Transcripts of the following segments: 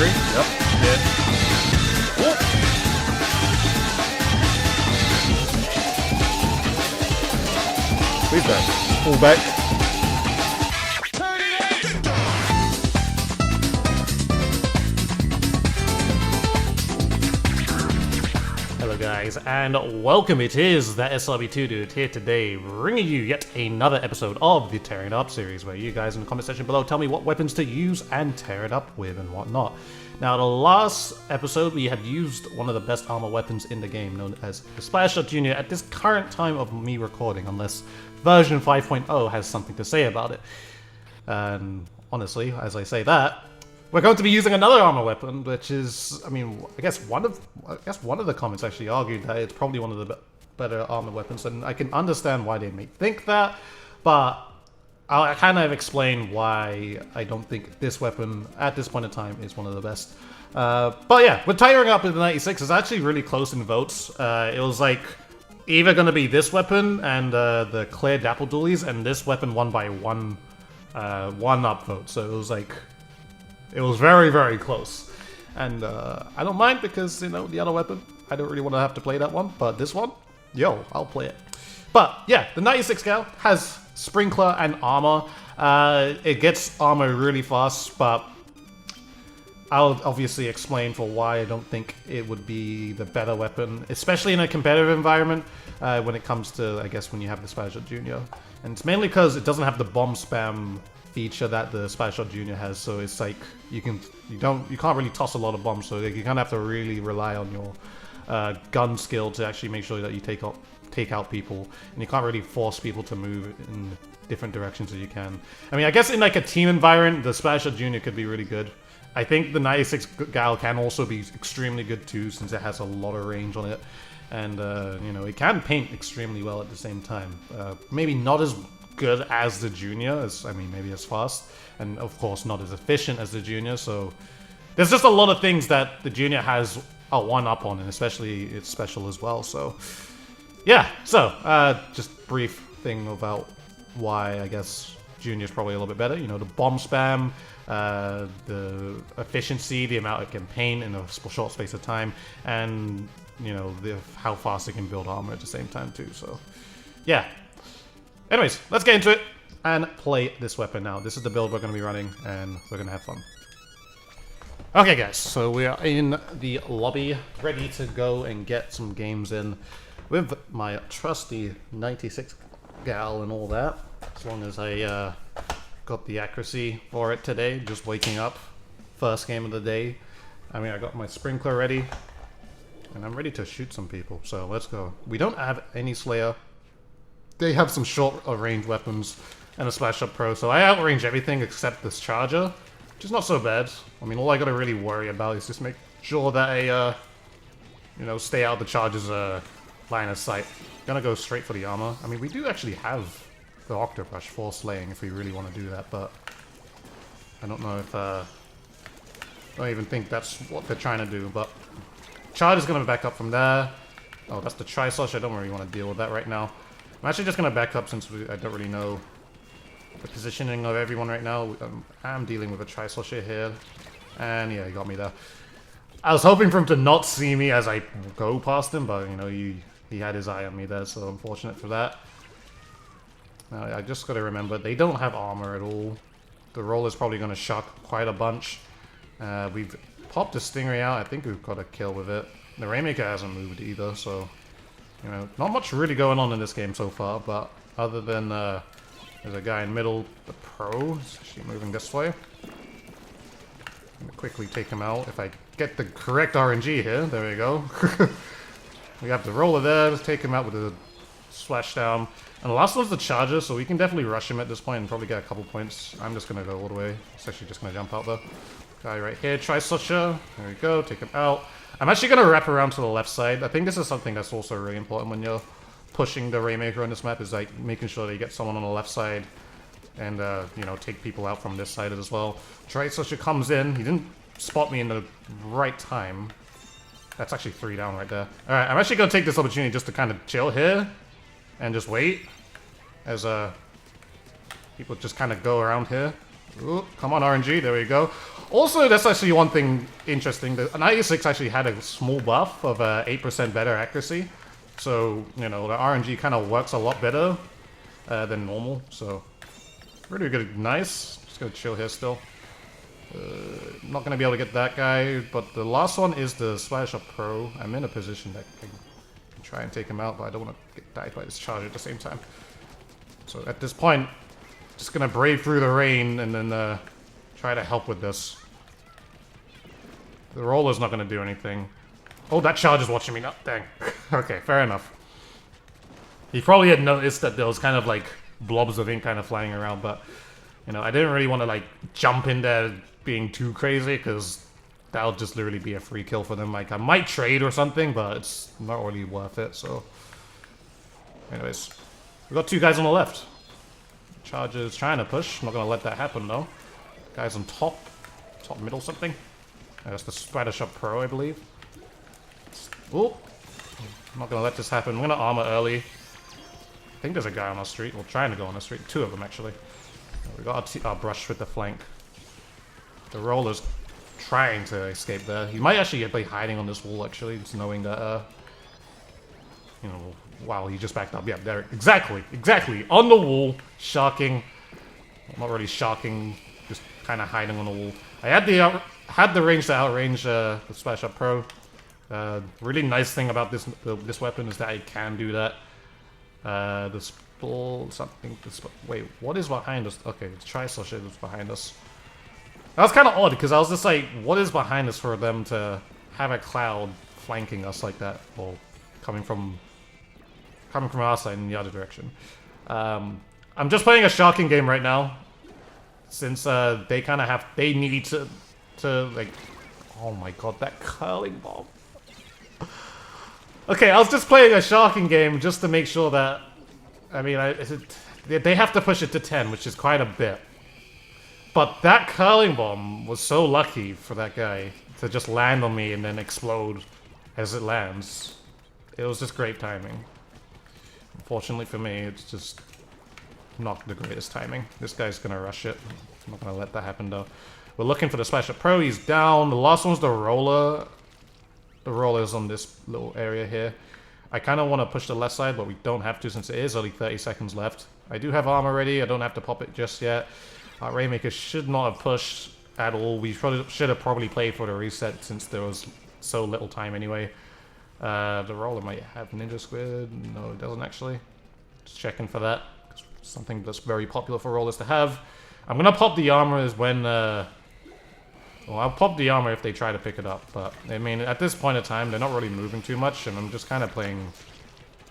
victory. Yep. Yeah. Please don't. Pull back. Hello guys, and welcome. It is ThatSrb2DUDE here today, bringing you yet another episode of the Tearing It Up series, where you guys in the comment section below tell me what weapons to use and tear it up with and whatnot. Now, the last episode we had used one of the best armor weapons in the game, known as the Splatshot Jr. at this current time of me recording, unless version 5.0 has something to say about it. And honestly, as I say that, we're going to be using another armor weapon, which is, I guess one of the comments actually argued that it's probably one of the better armor weapons, and I can understand why they may think that, but I'll kind of explain why I don't think this weapon at this point in time is one of the best. But yeah, we're tiring up with the 96. It's actually really close in votes. It was like either going to be this weapon and the Clear Dapple Dualies, and this weapon won by one upvote. So it was like, it was very, very close. And I don't mind because, you know, the other weapon, I don't really want to have to play that one. But this one, yo, I'll play it. But yeah, the 96 gal has Sprinkler and armor. It gets armor really fast, but I'll obviously explain for why I don't think it would be the better weapon, especially in a competitive environment when it comes to, I guess, when you have the Splatshot Jr. And it's mainly because it doesn't have the bomb spam feature that the Splatshot Jr. has, so it's like you can't really toss a lot of bombs, so you kind of have to really rely on your gun skill to actually make sure that you take out people, and you can't really force people to move in different directions as you can. I mean, I guess in like a team environment, the Splatshot Jr. could be really good. I think the 96 gal can also be extremely good too, since it has a lot of range on it, and you know, it can paint extremely well at the same time. Maybe not as good as the Junior, maybe as fast, and of course not as efficient as the Junior, so there's just a lot of things that the Junior has a one-up on, and especially its special as well, so yeah. So, just brief thing about why I guess Junior is probably a little bit better. You know, the bomb spam, the efficiency, the amount it can paint in a short space of time, and, you know, how fast it can build armor at the same time too, so yeah. Anyways, let's get into it and play this weapon now. This is the build we're going to be running, and we're going to have fun. Okay guys, so we are in the lobby, ready to go and get some games in with my trusty 96 gal and all that. As long as I got the accuracy for it today, just waking up, first game of the day. I mean, I got my Sprinkler ready, and I'm ready to shoot some people, so let's go. We don't have any Slayer. They have some short range weapons and a Splatshot Pro, so I outrange everything except this Charger, which is not so bad. I mean, all I gotta really worry about is just make sure that I, you know, stay out of the Charger's line of sight. Gonna go straight for the armor. I mean, we do actually have the Octobrush for slaying if we really want to do that, but I don't know if, I don't even think that's what they're trying to do, but Charger's gonna back up from there. Oh, that's the Tri-Slosh. I don't really want to deal with that right now. I'm actually just going to back up since I don't really know the positioning of everyone right now. I'm dealing with a Tri-Slosher here. And yeah, he got me there. I was hoping for him to not see me as I go past him, but you know, he had his eye on me there, so unfortunate for that. Now, I just got to remember, they don't have armor at all. The roller's probably going to shock quite a bunch. We've popped the Stingray out. I think we've got a kill with it. The Rainmaker hasn't moved either, so you know, not much really going on in this game so far, but other than there's a guy in middle, the Pro, is actually moving this way. I'm gonna quickly take him out if I get the correct RNG here. There we go. We have the roller there. Let's take him out with a splashdown. And the last one's the Charger, so we can definitely rush him at this point and probably get a couple points. I'm just gonna go all the way. It's actually just gonna jump out though. Guy right here, Tri-Slosher. There we go. Take him out. I'm actually going to wrap around to the left side. I think this is something that's also really important when you're pushing the Rainmaker on this map, is like making sure that you get someone on the left side and, you know, take people out from this side as well. Tri-Slosher comes in. He didn't spot me in the right time. That's actually 3 down right there. Alright, I'm actually going to take this opportunity just to kind of chill here and just wait as people just kind of go around here. Ooh, come on, RNG. There we go. Also, that's actually one thing interesting. The 96 actually had a small buff of 8% better accuracy. So, you know, the RNG kind of works a lot better than normal. So, really good. Nice. Just gonna chill here still. Not gonna be able to get that guy, but the last one is the Splatoon Pro. I'm in a position that I can try and take him out, but I don't want to get died by this charge at the same time. So at this point, just gonna brave through the rain and then try to help with this. The roller's not gonna do anything. Oh, that charge is watching me now. Dang. Okay, fair enough. He probably had noticed that there was kind of like blobs of ink kind of flying around, but you know, I didn't really want to like jump in there being too crazy because that'll just literally be a free kill for them. Like I might trade or something, but it's not really worth it. So, anyways, we got two guys on the left. Charger's trying to push. Not gonna let that happen though. Guys on top middle something. That's the Splatoon Pro, I believe. Oh, I'm not gonna let this happen. I'm gonna armor early. I think there's a guy on our street. We're trying to go on the street. Two of them actually. We got our brush with the flank. The roller's trying to escape there. He might actually be hiding on this wall, actually, just knowing that, you know, wow, he just backed up. Yeah, there, exactly, on the wall, sharking. Not really sharking, just kind of hiding on the wall. I had the range to outrange the Splatoon Pro. Really nice thing about this weapon is that I can do that. This ball, something. Wait, what is behind us? Okay, the Trisol shit is behind us. That was kind of odd because I was just like, what is behind us for them to have a cloud flanking us like that, or coming from our side in the other direction? I'm just playing a shocking game right now, since they kind of they need to like, oh my god, that curling bomb. Okay, I was just playing a shocking game just to make sure that, I mean, they have to push it to 10, which is quite a bit. But that curling bomb was so lucky for that guy to just land on me and then explode as it lands. It was just great timing. Unfortunately for me, it's just not the greatest timing. This guy's gonna rush it. I'm not gonna let that happen though. We're looking for the Splatoon Pro. He's down. The last one's the roller. The roller's on this little area here. I kind of want to push the left side, but we don't have to since it is only 30 seconds left. I do have armor ready. I don't have to pop it just yet. Rainmaker should not have pushed at all. We should have probably played for the reset since there was so little time anyway. The roller might have Ninja Squid. No, it doesn't actually. Just checking for that. Something that's very popular for rollers to have. I'm gonna pop the armor when... well, I'll pop the armor if they try to pick it up, but I mean, at this point in time, they're not really moving too much, and I'm just kind of playing,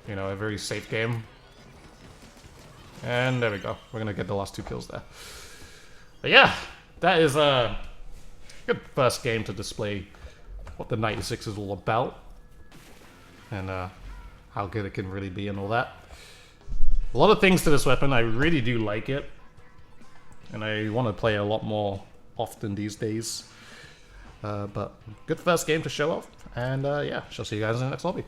you know, a very safe game. And there we go. We're gonna get the last two kills there. But yeah, that is a good first game to display what the 96 is all about, and how good it can really be and all that. A lot of things to this weapon. I really do like it, and I want to play a lot more often these days. But good first game to show off, and yeah, shall see you guys in the next lobby.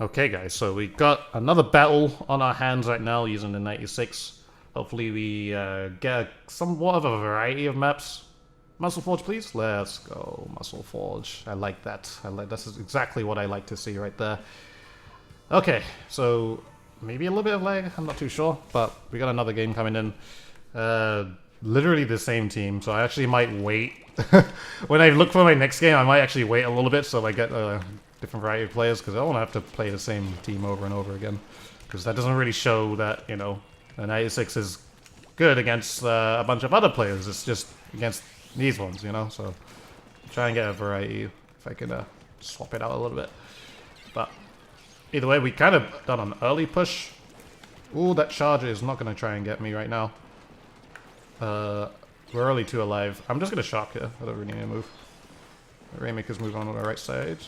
Okay guys, so we got another battle on our hands right now using the 96. Hopefully we get somewhat of a variety of maps. Muscle Forge, please. Let's go, Muscle Forge. I like that. This is exactly what I like to see right there. Okay, so maybe a little bit of lag, I'm not too sure, but we got another game coming in. Literally the same team, so I actually might wait. When I look for my next game, I might actually wait a little bit so I get a different variety of players, because I don't want to have to play the same team over and over again. Because that doesn't really show that, you know, the 96 is good against a bunch of other players. It's just against these ones, you know, so try and get a variety if I can swap it out a little bit. But either way, we kind of done an early push. Ooh, that charger is not going to try and get me right now. We're only 2 alive. I'm just going to shock here. I don't really need to move. The Rainmaker's move on the right side.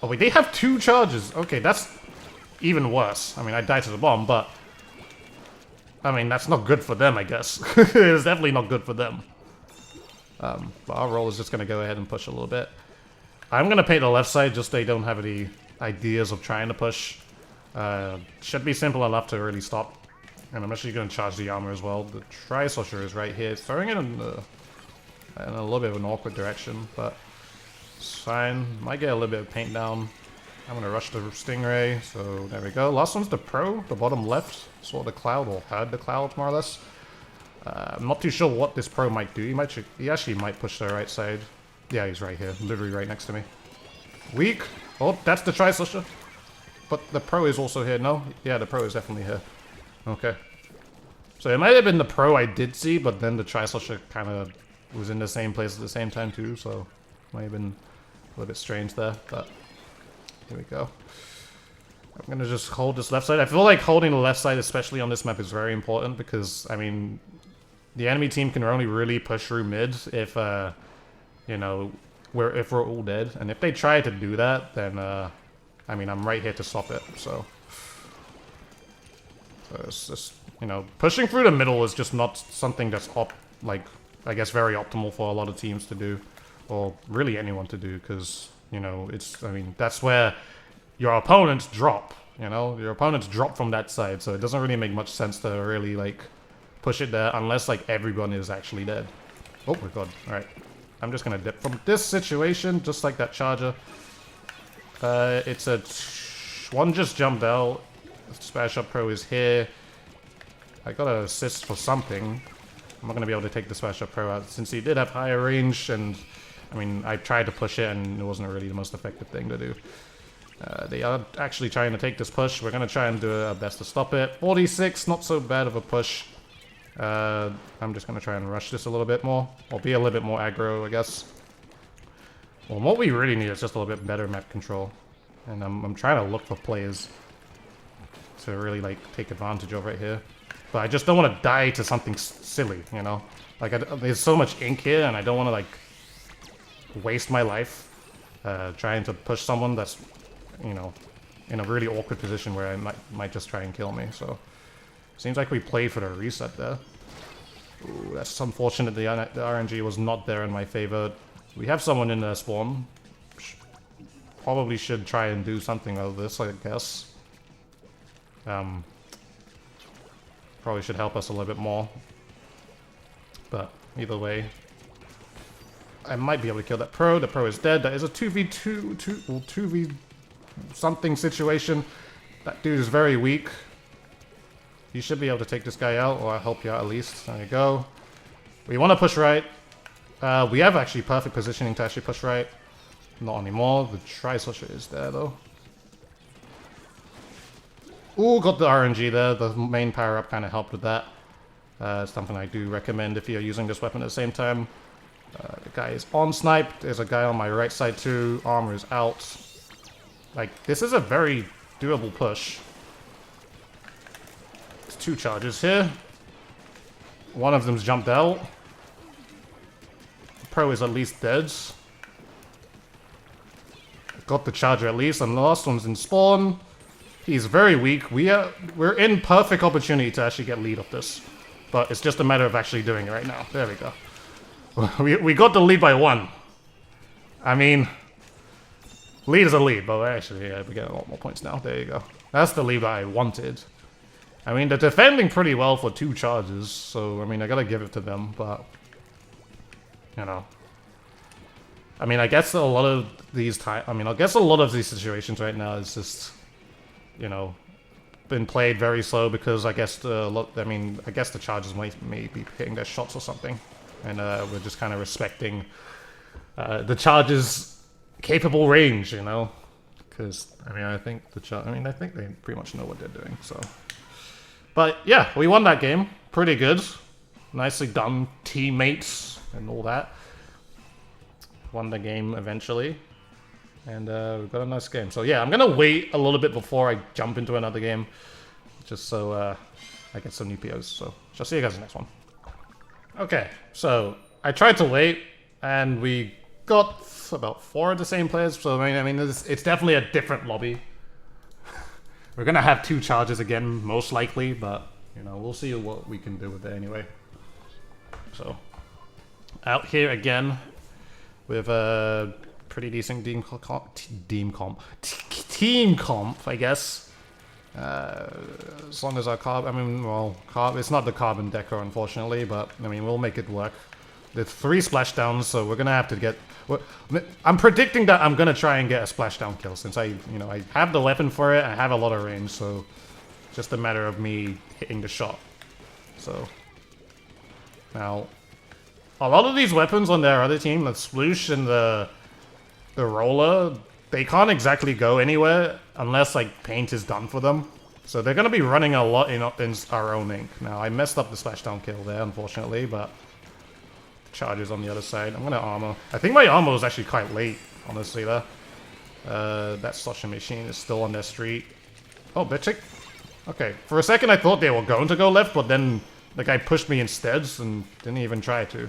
Oh wait, they have 2 charges. Okay, that's even worse. I mean, I died to the bomb, but I mean, that's not good for them, I guess. It's definitely not good for them. But our roll is just going to go ahead and push a little bit. I'm going to paint the left side just so they don't have any ideas of trying to push. Should be simple enough to really stop And I'm actually going to charge the armor as well. The Tri-Sorcerer is right here, throwing it in a little bit of an awkward direction, but it's fine. Might get a little bit of paint down. I'm going to rush the Stingray, so there we go. Last one's the Pro, the bottom left. Saw the cloud, or heard the cloud, more or less. I'm not too sure what this Pro might do. He actually might push the right side. Yeah, he's right here, literally right next to me. Weak. Oh, that's the Tri-Sorcerer. But the Pro is also here, no? Yeah, the Pro is definitely here. Okay. So it might have been the Pro I did see, but then the Tri-Sorcerer kind of was in the same place at the same time too, so might have been a little bit strange there, but here we go. I'm gonna just hold this left side. I feel like holding the left side, especially on this map, is very important because, I mean, the enemy team can only really push through mid if, you know, if we're all dead. And if they try to do that, then, I mean, I'm right here to stop it, so it's just, you know, pushing through the middle is just not something that's, like, I guess very optimal for a lot of teams to do, or really anyone to do, because, you know, it's, I mean, that's where your opponents drop, you know? Your opponents drop from that side, so it doesn't really make much sense to really, like, push it there unless, like, everyone is actually dead. Oh my god, alright. I'm just gonna dip from this situation, just like that charger. It's a... one just jumped out. Splash Up Pro is here. I got an assist for something. I'm not gonna be able to take the Splash Up Pro out since he did have higher range, and I mean, I tried to push it and it wasn't really the most effective thing to do. They are actually trying to take this push. We're gonna try and do our best to stop it. 46, not so bad of a push. I'm just gonna try and rush this a little bit more, or be a little bit more aggro, I guess. Well, what we really need is just a little bit better map control, and I'm trying to look for players to really, like, take advantage of right here. But I just don't want to die to something silly, you know? Like, there's so much ink here, and I don't want to, like, waste my life trying to push someone that's, you know, in a really awkward position where I might just try and kill me, so... Seems like we played for the reset there. Ooh, that's unfortunate the RNG was not there in my favor. We have someone in their spawn. Probably should try and do something of this, I guess. Probably should help us a little bit more. But either way, I might be able to kill that Pro. The Pro is dead. That is a 2v2, 2v something situation. That dude is very weak. You should be able to take this guy out, or I'll help you out at least. There you go. We want to push right. We have actually perfect positioning to actually push right. Not anymore. The Tri-Sorcerer is there, though. Ooh, got the RNG there. The main power-up kind of helped with that. It's something I do recommend if you're using this weapon at the same time. The guy is on snipe. There's a guy on my right side, too. Armor is out. Like, this is a very doable push. There's two charges here. One of them's jumped out. The Pro is at least dead. Got the charger at least, and the last one's in spawn. He's very weak. We're in perfect opportunity to actually get lead of this. But it's just a matter of actually doing it right now. There we go. We got the lead by 1. I mean, lead is a lead, but actually, yeah, we get a lot more points now. There you go. That's the lead that I wanted. I mean, they're defending pretty well for 2 charges, so, I mean, I gotta give it to them, but, you know. I mean, I guess a lot of these situations right now is just, you know, been played very slow because I guess I guess the charges may be hitting their shots or something, and we're just kind of respecting the charges' capable range, you know, because I think they pretty much know what they're doing. So, but yeah, we won that game, pretty good, nicely done, teammates and all that. Won the game eventually. And we've got a nice game. So yeah, I'm going to wait a little bit before I jump into another game. Just so I get some new POs. So I'll see you guys in the next one. Okay, so I tried to wait. And we got about 4 of the same players. So I mean it's definitely a different lobby. We're going to have 2 charges again, most likely. But, you know, we'll see what we can do with it anyway. So, out here again with a... pretty decent team comp, I guess. As long as our it's not the carbon deco, unfortunately, but I mean, we'll make it work. There's 3 splashdowns, so we're gonna have to get. I'm predicting that I'm gonna try and get a splashdown kill since I have the weapon for it. I have a lot of range, so just a matter of me hitting the shot. So now, a lot of these weapons on their other team, the sploosh and the roller, they can't exactly go anywhere unless like paint is done for them. So they're gonna be running a lot in our own ink. Now I messed up the splashdown kill there, unfortunately, but the charge is on the other side. I'm gonna armor. I think my armor was actually quite late, honestly. There, that slushing machine is still on their street. Oh, bitch! Okay, for a second I thought they were going to go left, but then the guy pushed me instead and didn't even try to.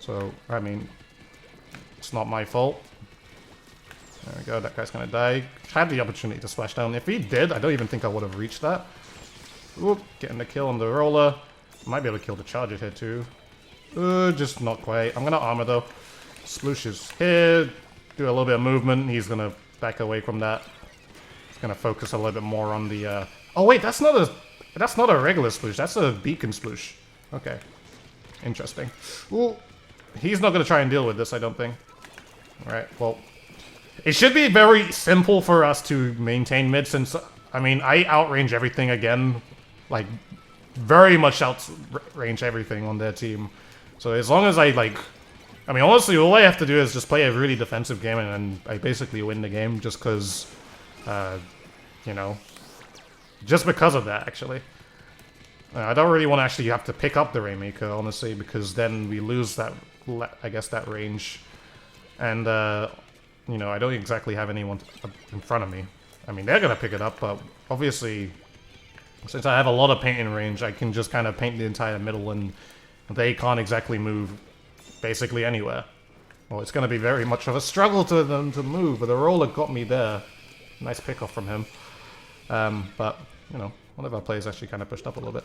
So I mean, it's not my fault. There we go, that guy's gonna die. Had the opportunity to splash down. If he did, I don't even think I would have reached that. Whoop, getting the kill on the roller. Might be able to kill the charger here too. Just not quite. I'm gonna armor though. Sploosh is here. Do a little bit of movement. He's gonna back away from that. He's gonna focus a little bit more on the Oh wait, that's not a regular sploosh, that's a beacon sploosh. Okay. Interesting. Ooh. He's not gonna try and deal with this, I don't think. Alright, well. It should be very simple for us to maintain mid since, I mean, I outrange everything again. Like, very much outrange everything on their team. So as long as I, like... I mean, honestly, all I have to do is just play a really defensive game and I basically win the game just because, you know... Just because of that, actually. I don't really want to actually have to pick up the Rainmaker, honestly, because then we lose that, I guess, that range. And, you know, I don't exactly have anyone in front of me. I mean, they're going to pick it up, but obviously, since I have a lot of painting range, I can just kind of paint the entire middle, and they can't exactly move basically anywhere. Well, it's going to be very much of a struggle to them to move, but the roller got me there. Nice pickoff from him. But, you know, one of our players actually kind of pushed up a little bit.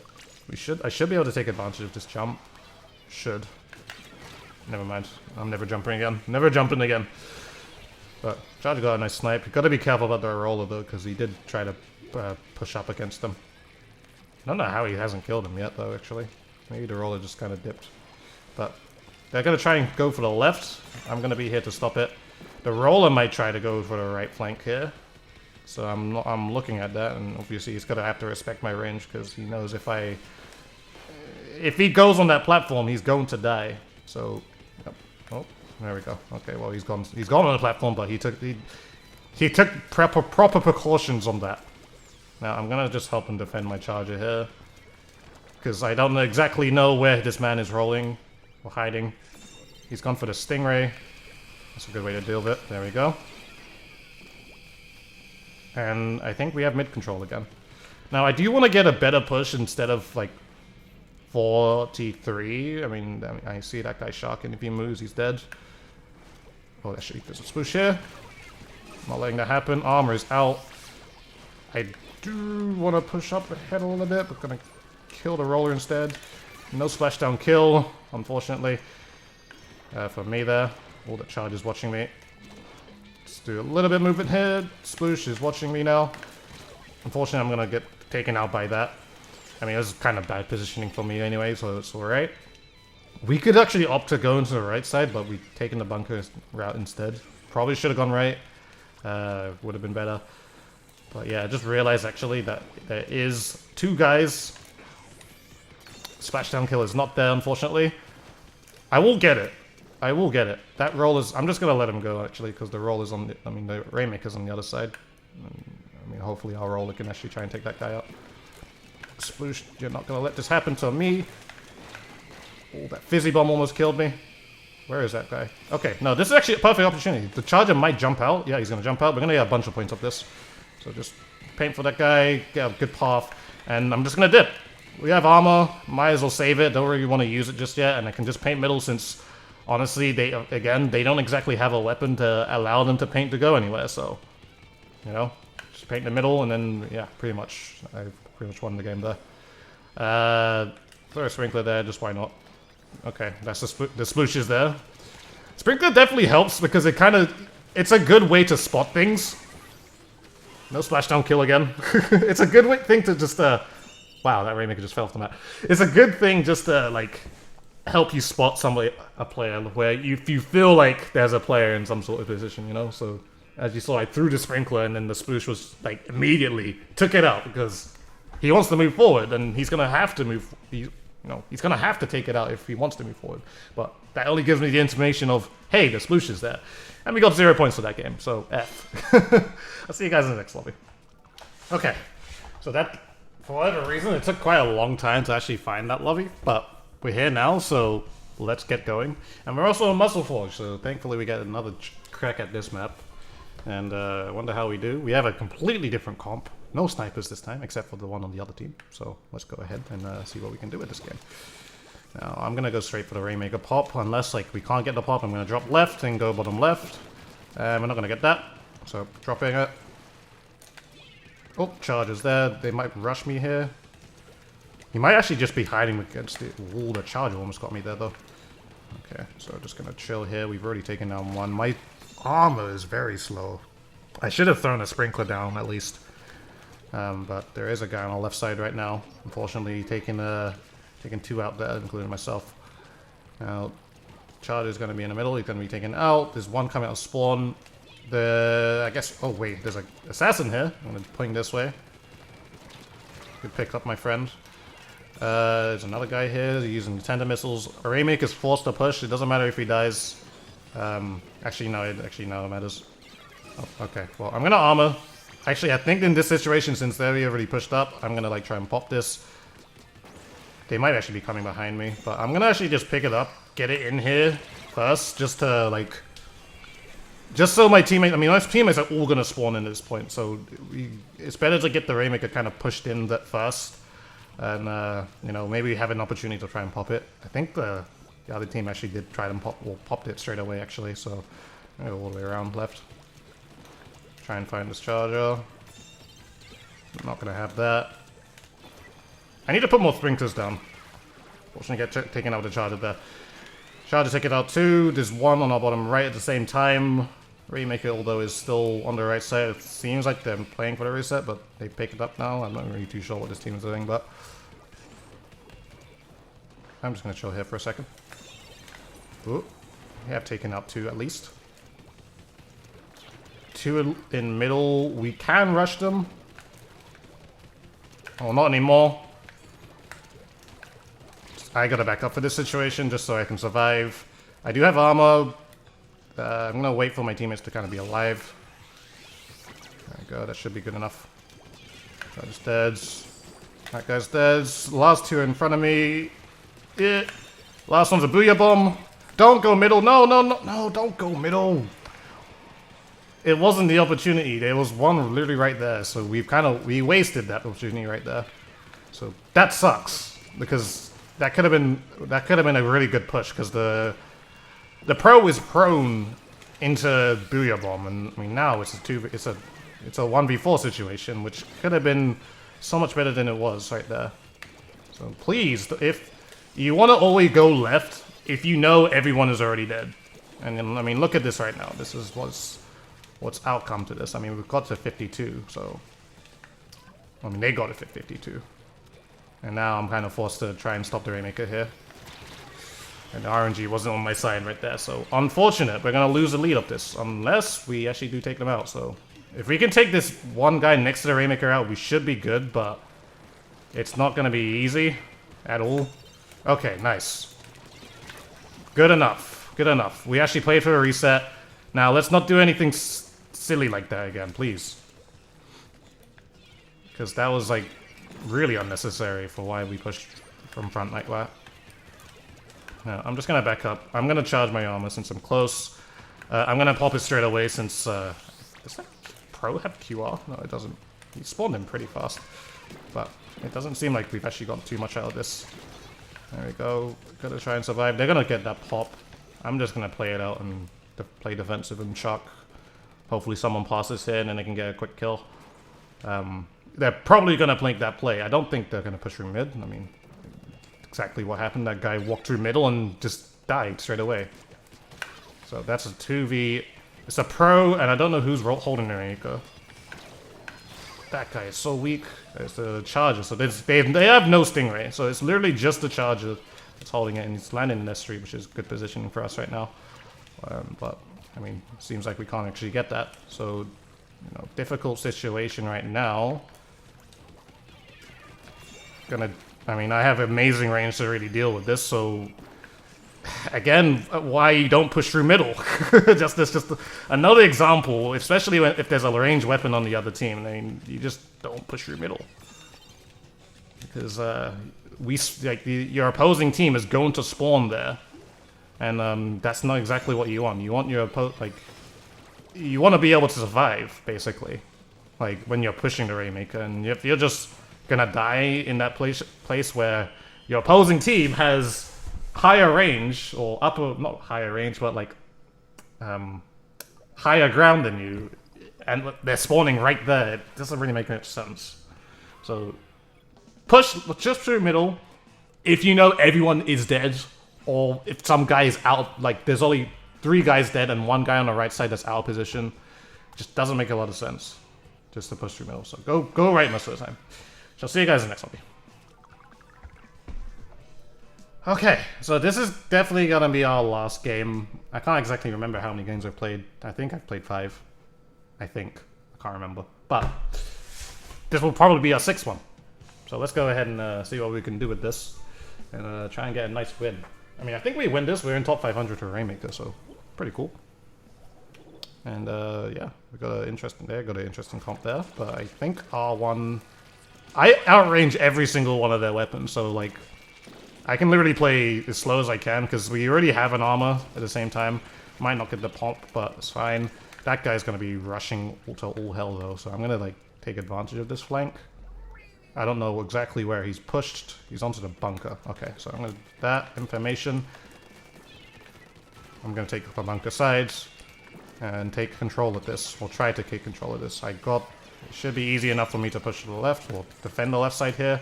I should be able to take advantage of this jump. Should. Never mind. I'm never jumping again. Never jumping again. But Charger got a nice snipe. You've got to be careful about the roller though, because he did try to push up against them. I don't know how he hasn't killed him yet though, actually. Maybe the roller just kind of dipped. But they're going to try and go for the left. I'm going to be here to stop it. The roller might try to go for the right flank here. So I'm looking at that, and obviously he's going to have to respect my range, because he knows if he goes on that platform, he's going to die. So, yep. Oh, there we go. Okay, well he's gone on the platform, but he took proper precautions on that. Now I'm gonna just help him defend my charger here, because I don't exactly know where this man is rolling or hiding. He's gone for the Stingray. That's a good way to deal with it. There we go. And I think we have mid control again. Now I do want to get a better push instead of like 43. I mean, I see that guy sharking. If he moves, he's dead. Oh, actually, there's a sploosh here. Not letting that happen. Armor is out. I do want to push up ahead a little bit, but gonna kill the roller instead. No splashdown kill, unfortunately, for me there. All the charge is watching me. Let's do a little bit of movement here. Sploosh is watching me now. Unfortunately, I'm gonna get taken out by that. I mean, this is kind of bad positioning for me anyway, so it's alright. We could actually opt to go into the right side, but we've taken the bunker route instead. Probably should have gone right. Would have been better. But yeah, I just realized actually that there is 2 guys. Splashdown kill is not there, unfortunately. I will get it. I will get it. That roll is... I'm just going to let him go, actually, because the roll is on... the Rainmaker's on the other side. I mean, hopefully our roller can actually try and take that guy out. Sploosh, you're not going to let this happen to me. Oh, that fizzy bomb almost killed me. Where is that guy? Okay, no, this is actually a perfect opportunity. The charger might jump out. Yeah, he's going to jump out. We're going to get a bunch of points up this. So just paint for that guy, get a good path, and I'm just going to dip. We have armor. Might as well save it. Don't really want to use it just yet, and I can just paint middle since, honestly, they don't exactly have a weapon to allow them to paint to go anywhere, so, you know, just paint the middle, and then, yeah, pretty much, I've pretty much won the game there. Throw a sprinkler there, just why not? Okay, that's the sploosh is there. Sprinkler definitely helps because it's a good way to spot things. No splashdown kill again. It's a good thing to just, wow, that Rainmaker just fell off the map. It's a good thing just to, like, help you spot a player where if you feel like there's a player in some sort of position, you know? So, as you saw, I threw the sprinkler and then the sploosh was, like, immediately took it out because he wants to move forward and he's gonna have to move, he's gonna have to take it out if he wants to move forward. But that only gives me the information of, hey, the sploosh is there. And we got 0 points for that game, so F. I'll see you guys in the next lobby. Okay, so that, for whatever reason, it took quite a long time to actually find that lobby, but we're here now, so let's get going. And we're also in Muscle Forge, so thankfully we get another crack at this map. And I wonder how we do. We have a completely different comp. No snipers this time, except for the one on the other team. So let's go ahead and see what we can do with this game. Now, I'm going to go straight for the Rainmaker pop, unless like we can't get the pop. I'm going to drop left and go bottom left. We're not going to get that, so dropping it. Oh, charges there. They might rush me here. He might actually just be hiding against the wall. The charger almost got me there, though. Okay, so just going to chill here. We've already taken down one. My armor is very slow. I should have thrown a sprinkler down, at least. But there is a guy on the left side right now. Unfortunately, taking two out there, including myself. Now, Charger's going to be in the middle. He's going to be taken out. There's one coming out of spawn. I guess... Oh, wait. There's an assassin here. I'm going to ping this way. Good pick up, my friend. There's another guy here. They're using tender missiles. Rainmaker's forced to push. It doesn't matter if he dies. Actually, no. It matters. Oh, okay. Well, I'm going to armor. Actually, I think in this situation, since they're already pushed up, I'm going to, like, try and pop this. They might actually be coming behind me, but I'm gonna actually just pick it up, get it in here first, just to like, just so my teammates, I mean, my teammates are all gonna spawn in at this point, so it's better to get the Rainmaker kind of pushed in that first, and you know, maybe have an opportunity to try and pop it. I think the other team actually did try and popped it straight away actually, so I'm gonna go all the way around left. Try and find this charger. I'm not gonna have that. I need to put more sprinklers down. Fortunately, get taken out with the charger there. Charger take it out too. There's one on our bottom right at the same time. Rainmaker, although, is still on the right side. It seems like they're playing for the reset, but they pick it up now. I'm not really too sure what this team is doing, but I'm just gonna chill here for a second. Ooh, we have taken out two at least. Two in middle. We can rush them. Oh, not anymore. I gotta back up for this situation just so I can survive. I do have armor. I'm gonna wait for my teammates to kind of be alive. There we go, that should be good enough. That is dead. That guy's dead. Last two in front of me. Yeah. Last one's a booyah bomb. Don't go middle. No, don't go middle. It wasn't the opportunity. There was one literally right there, so we wasted that opportunity right there. So that sucks because that could have been a really good push because the pro is prone into booyah bomb, and I mean now it's a 1v4 situation, which could have been so much better than it was right there. So please, if you want to always go left, if you know everyone is already dead, and I mean look at this right now. This is what's outcome to this. I mean we've got to 52, so I mean they got it at 52. And now I'm kind of forced to try and stop the Rainmaker here. And the RNG wasn't on my side right there, so unfortunate. We're going to lose the lead of this, unless we actually do take them out. So if we can take this one guy next to the Rainmaker out, we should be good, but it's not going to be easy at all. Okay, nice. Good enough. Good enough. We actually played for a reset. Now, let's not do anything silly like that again, please. Because that was, like, really unnecessary for why we pushed from front like that. Now, I'm just going to back up. I'm going to charge my armor since I'm close. I'm going to pop it straight away since... does that pro have QR? No, it doesn't. He spawned in pretty fast. But it doesn't seem like we've actually got too much out of this. There we go. Gotta try and survive. They're going to get that pop. I'm just going to play it out and play defensive and chuck. Hopefully someone passes here and then they can get a quick kill. They're probably going to play that play. I don't think they're going to push through mid. I mean, exactly what happened. That guy walked through middle and just died straight away. So that's a 2v. It's a pro, and I don't know who's holding the Rainmaker. that guy is so weak. There's the Charger. So they have no Stingray. So it's literally just the Charger that's holding it, and he's landing in this street, which is good positioning for us right now. But I mean, it seems like we can't actually get that. So, you know, difficult situation right now. I mean, I have amazing range to really deal with this, so again, why you don't push through middle? Just another example, especially if there's a ranged weapon on the other team. I mean, you just don't push through middle because your opposing team is going to spawn there, and that's not exactly what you want. You want your you want to be able to survive, basically, like when you're pushing the Rainmaker, and if you're just gonna die in that place where your opposing team has higher range, or not higher range, but like higher ground than you, and they're spawning right there, it doesn't really make much sense. So push just through middle if you know everyone is dead, or if some guy is out, like there's only 3 guys dead and 1 guy on the right side that's out of position. Just doesn't make a lot of sense just to push through middle. So go right most of the time. Shall see you guys in the next one. Okay, so this is definitely gonna be our last game. I can't exactly remember how many games I've played. I think I've played 5. I can't remember. But this will probably be our 6th one. So let's go ahead and see what we can do with this, and try and get a nice win. I mean, I think we win this. We're in top 500 for Rainmaker, so pretty cool. And yeah, we got an interesting there, got an interesting comp there. But I think R1, I outrange every single one of their weapons, so like I can literally play as slow as I can because we already have an armor at the same time. Might not get the pump, but it's fine. That guy's gonna be rushing to all hell though, so I'm gonna like take advantage of this flank. I don't know exactly where he's pushed. He's onto the bunker. Okay, so I'm gonna that information. I'm gonna take the bunker sides and take control of this. We'll try to take control of this. It should be easy enough for me to push to the left. We'll defend the left side here.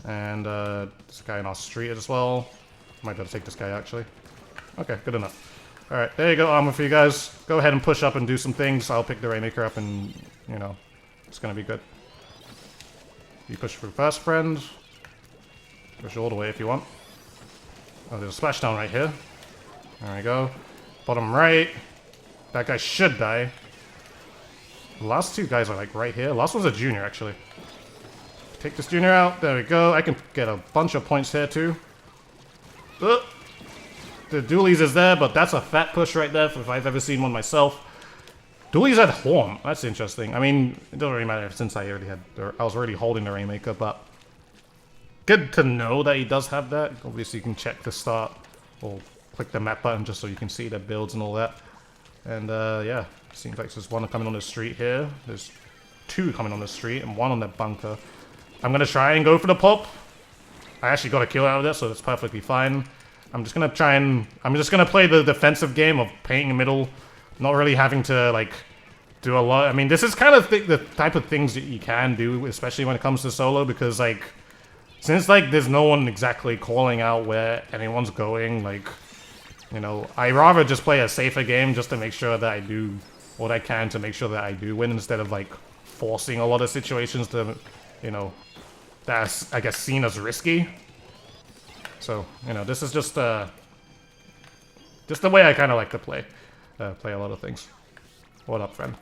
And this guy in our street as well. Might be able to take this guy actually. Okay, good enough. Alright, there you go, armor for you guys. Go ahead and push up and do some things. I'll pick the Rainmaker up and, you know, it's gonna be good. You push through first, friend. Push all the way if you want. Oh, there's a splashdown right here. There we go. Bottom right. That guy should die. The last 2 guys are like right here. Last one's a junior actually. Take this junior out. There we go. I can get a bunch of points here too. The dualies is there, but that's a fat push right there if I've ever seen one myself. Dualies had Horn. That's interesting. I mean, it doesn't really matter since I was already holding the Rainmaker, but good to know that he does have that. Obviously, you can check the start or click the map button just so you can see the builds and all that. And yeah, seems like there's one coming on the street here. There's 2 coming on the street and 1 on the bunker. I'm gonna try and go for the pop. I actually got a kill out of this, so that's perfectly fine. I'm just gonna play the defensive game of painting middle, not really having to like do a lot. I mean, this is kind of the type of things that you can do, especially when it comes to solo, because like since like there's no one exactly calling out where anyone's going, like, you know, I rather just play a safer game just to make sure that I do what I can to make sure that I do win, instead of like forcing a lot of situations to, you know, that's, I guess, seen as risky. So, you know, this is just the way I kind of like to play a lot of things. What up, friend?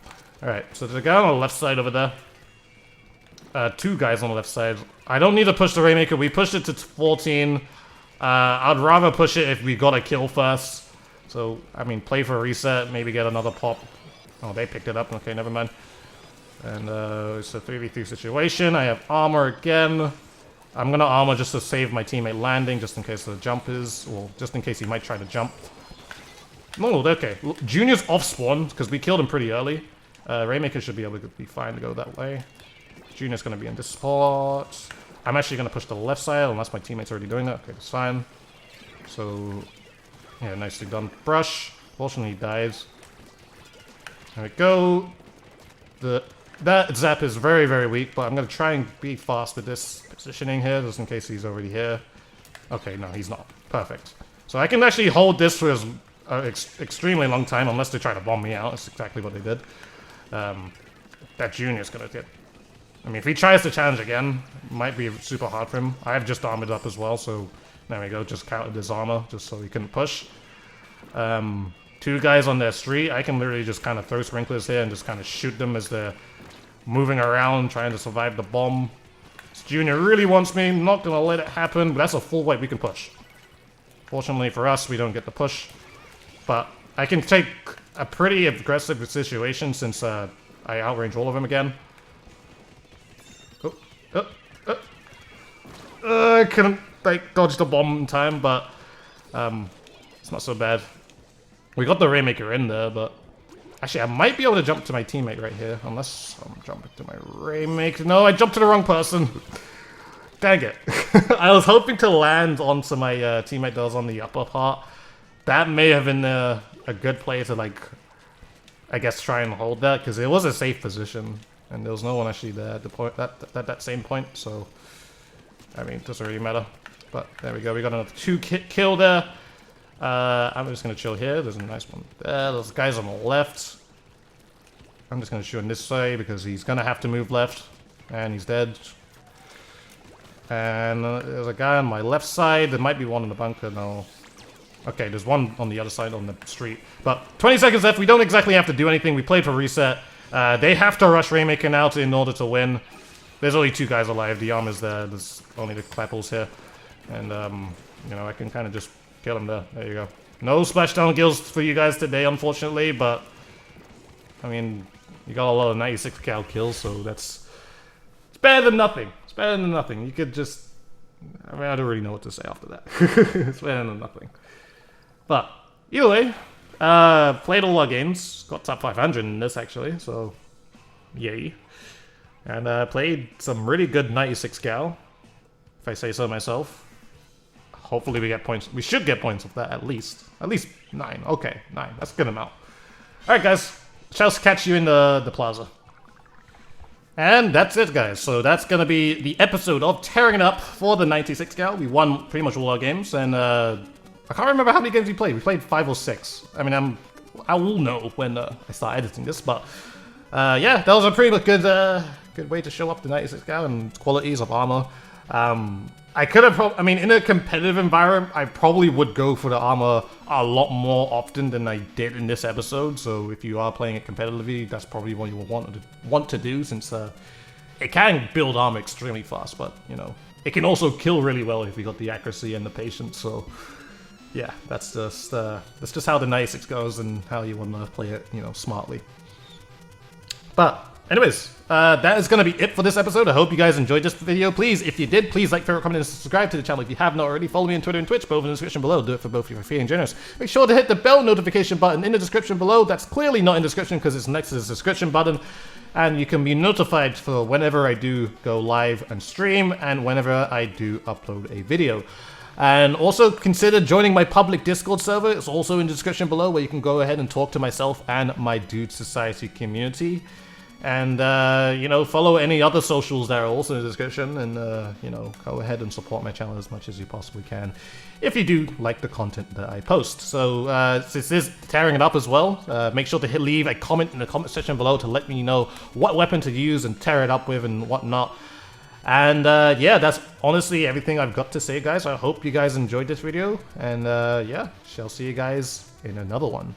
Alright, so there's a guy on the left side over there. 2 guys on the left side. I don't need to push the Rainmaker. We pushed it to 14. I'd rather push it if we got a kill first. So, I mean, play for a reset, maybe get another pop. Oh, they picked it up. Okay, never mind. And it's a 3v3 situation. I have armor again. I'm gonna armor just to save my teammate landing, just in case the jump is, well, just in case he might try to jump. No, okay. Junior's off spawn, because we killed him pretty early. Rainmaker should be able to be fine to go that way. Junior's gonna be in this spot. I'm actually gonna push the left side, unless my teammate's already doing that. Okay, that's fine. So, yeah, nicely done. Brush. Fortunately, he dies. There we go. That zap is very, very weak, but I'm going to try and be fast with this positioning here, just in case he's already here. Okay, no, he's not. Perfect. So I can actually hold this for an extremely long time, unless they try to bomb me out. That's exactly what they did. That junior's going to get I mean, if he tries to challenge again, it might be super hard for him. I have just armored up as well, so there we go. Just counted his armor, just so he couldn't push. 2 guys on their street. I can literally just kind of throw sprinklers here and just kind of shoot them as they're moving around, trying to survive the bomb. This Junior really wants me. I'm not going to let it happen, but that's a full wipe we can push. Fortunately for us, we don't get the push. But I can take a pretty aggressive situation since I outrange all of them again. I couldn't dodge the bomb in time, but it's not so bad. We got the Rainmaker in there, but actually I might be able to jump to my teammate right here, unless I'm jumping to my Rainmaker. No, I jumped to the wrong person. Dang it. I was hoping to land onto my teammate that was on the upper part. That may have been a good play to, like, I guess try and hold that, because it was a safe position, and there was no one actually there at the point that same point, so I mean, it doesn't really matter. But there we go, we got another 2 kill there. I'm just gonna chill here. There's a nice one there. There's guys on the left. I'm just gonna shoot him this way because he's gonna have to move left, and he's dead. And there's a guy on my left side. There might be one in the bunker. No. Okay, there's one on the other side on the street. But 20 seconds left. We don't exactly have to do anything. We played for reset. They have to rush Rainmaker now in order to win. There's only 2 guys alive. The armor's there. There's only the clapples here. And, you know, I can kind of just kill him there. There you go. No splashdown kills for you guys today, unfortunately. But, I mean, you got a lot of 96 cal kills, so that's... It's better than nothing. It's better than nothing. You could just... I mean, I don't really know what to say after that. It's better than nothing. But, either way, played all our games. Got top 500 in this, actually, so... Yay. And played some really good 96 cal, if I say so myself. Hopefully we get points. We should get points of that, at least. At least 9. Okay, 9. That's a good amount. Alright, guys. Shall catch you in the plaza. And that's it, guys. So that's going to be the episode of Tearing It Up for the 96 cal. We won pretty much all our games, and I can't remember how many games we played. We played 5 or 6. I mean, I will know when I start editing this, but yeah, that was a pretty good way to show up the 96 cal and qualities of armor. I could have, I mean, in a competitive environment, I probably would go for the armor a lot more often than I did in this episode. So if you are playing it competitively, that's probably what you will want to do, since it can build armor extremely fast, but you know, it can also kill really well if you got the accuracy and the patience. So yeah, that's just how the 96 goes and how you want to play it, you know, smartly. But anyways, that is going to be it for this episode. I hope you guys enjoyed this video. Please, if you did, please like, favorite, comment, and subscribe to the channel if you have not already. Follow me on Twitter and Twitch, both in the description below. Do it for both if you're feeling generous. Make sure to hit the bell notification button in the description below. That's clearly not in the description because it's next to the subscription button. And you can be notified for whenever I do go live and stream and whenever I do upload a video. And also consider joining my public Discord server. It's also in the description below, where you can go ahead and talk to myself and my Dude Society community. And, you know, follow any other socials that are also in the description. And, you know, go ahead and support my channel as much as you possibly can, if you do like the content that I post. So, this is Tearing It Up as well. Make sure to leave a comment in the comment section below to let me know what weapon to use and tear it up with and whatnot. And, yeah, that's honestly everything I've got to say, guys. I hope you guys enjoyed this video. And, yeah, shall see you guys in another one.